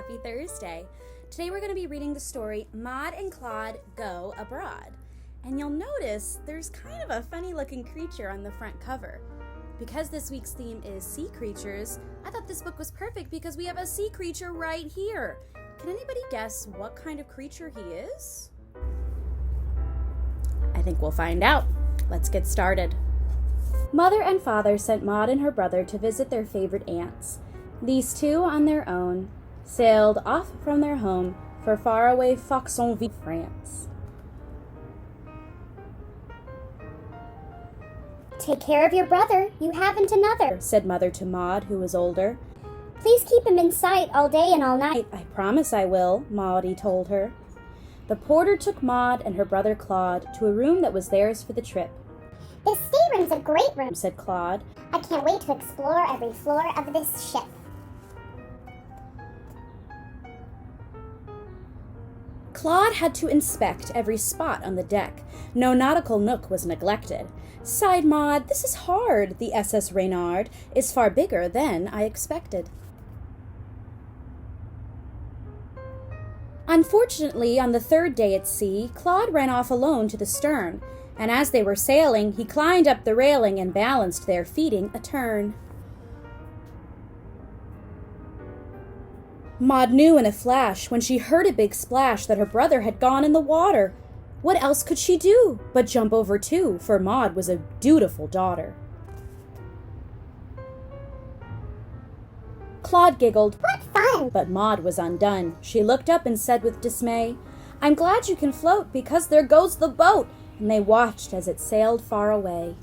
Happy Thursday. Today we're going to be reading the story Maud and Claude Go Abroad. And you'll notice there's kind of a funny looking creature on the front cover. Because this week's theme is sea creatures, I thought this book was perfect because we have a sea creature right here. Can anybody guess what kind of creature he is? I think we'll find out. Let's get started. Mother and father sent Maud and her brother to visit their favorite aunts. These two, on their own, sailed off from their home for faraway Foxonville, France. "Take care of your brother, you haven't another," said Mother to Maud, who was older. "Please keep him in sight all day and all night." I promise I will," Maudie told her. The porter took Maud and her brother Claude to a room that was theirs for the trip. "This stateroom's a great room," said Claude. "I can't wait to explore every floor of this ship." Claude had to inspect every spot on the deck. No nautical nook was neglected. Sighed Maud, "This is hard. The SS Reynard is far bigger than I expected." Unfortunately, on the third day at sea, Claude ran off alone to the stern, and as they were sailing, he climbed up the railing and balanced there, feeding a turn. Maud knew in a flash, when she heard a big splash, that her brother had gone in the water. What else could she do but jump over too, for Maud was a dutiful daughter. Claude giggled, "What fun!" but Maud was undone. She looked up and said with dismay, "I'm glad you can float, because there goes the boat," and they watched as it sailed far away.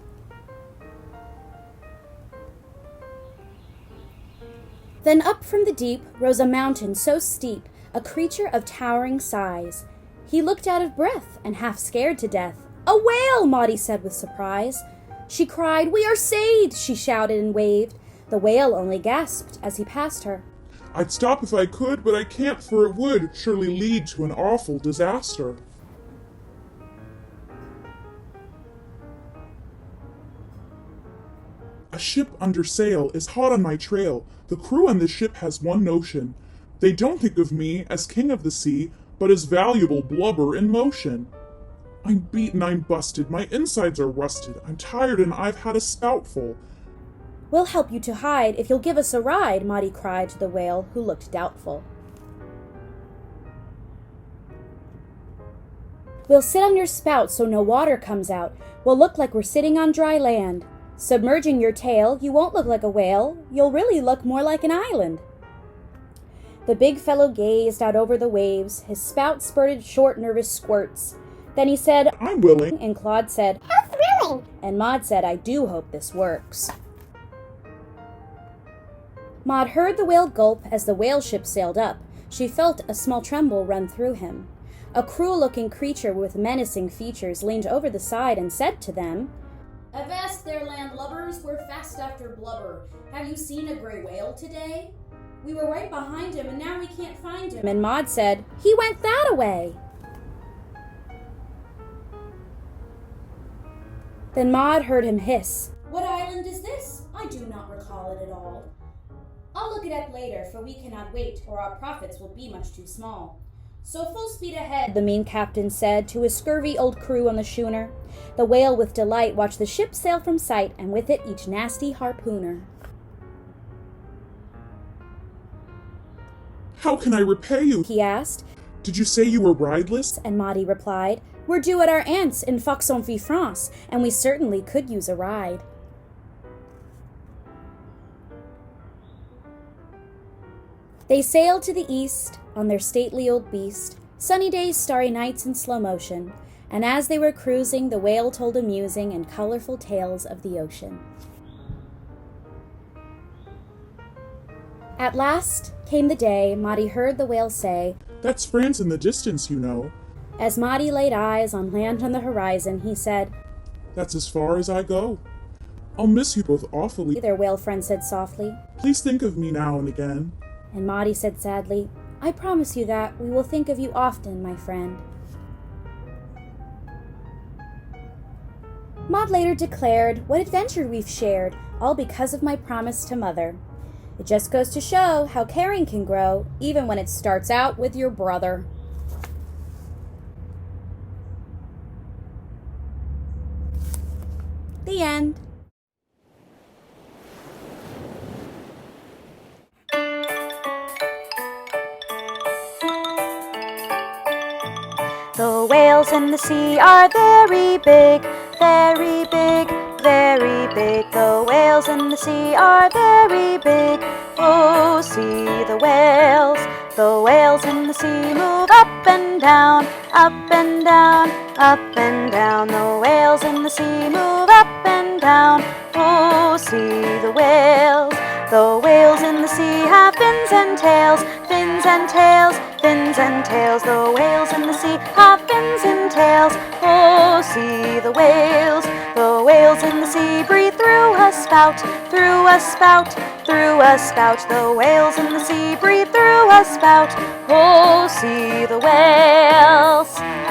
Then up from the deep rose a mountain so steep, a creature of towering size. He looked out of breath and half scared to death. "A whale!" Maudie said with surprise. She cried, "We are saved!" she shouted and waved. The whale only gasped as he passed her. "I'd stop if I could, but I can't, for it would surely lead to an awful disaster." "A ship under sail is hot on my trail. The crew on this ship has one notion. They don't think of me as king of the sea, but as valuable blubber in motion. I'm beaten, I'm busted, my insides are rusted. I'm tired and I've had a spoutful." "We'll help you to hide if you'll give us a ride," Maudie cried to the whale, who looked doubtful. "We'll sit on your spout so no water comes out. We'll look like we're sitting on dry land. Submerging your tail, you won't look like a whale. You'll really look more like an island." The big fellow gazed out over the waves. His spout spurted short, nervous squirts. Then he said, "I'm willing." And Claude said, "How thrilling!" And Maud said, "I do hope this works." Maud heard the whale gulp as the whale ship sailed up. She felt a small tremble run through him. A cruel-looking creature with menacing features leaned over the side and said to them, "Avast there, landlubbers, we're fast after blubber. Have you seen a gray whale today? We were right behind him, and now we can't find him." And Maud said, "He went that-a-way." Then Maud heard him hiss, "What island is this? I do not recall it at all. I'll look it up later, for we cannot wait, or our profits will be much too small. So full speed ahead," the mean captain said to his scurvy old crew on the schooner. The whale with delight watched the ship sail from sight, and with it each nasty harpooner. "How can I repay you?" he asked, "Did you say you were rideless?" and Maudie replied, "We're due at our aunt's in Foxonville, France, and we certainly could use a ride." They sailed to the east on their stately old beast, sunny days, starry nights in slow motion, and as they were cruising, the whale told amusing and colorful tales of the ocean. At last came the day Maudie heard the whale say, "That's France in the distance, you know." As Maudie laid eyes on land on the horizon, he said, "That's as far as I go. I'll miss you both awfully. their whale friend said softly, Please think of me now and again." and Maudie said sadly, "I promise you that we will think of you often, my friend." Maud later declared, "What adventure we've shared, all because of my promise to Mother." It just goes to show how caring can grow, even when it starts out with your brother. The end. The whales in the sea are very big, very big, very big. The whales in the sea are very big. Oh, see the whales. The whales in the sea move up and down, up and down, up and down. The whales in the sea move up and down. Oh, see the whales. The whales in the sea have fins and tails, fins and tails, fins and tails. The whales in the sea have fins and tails. Oh, see the whales. The whales in the sea breathe through a spout, through a spout, through a spout. The whales in the sea breathe through a spout. Oh, see the whales.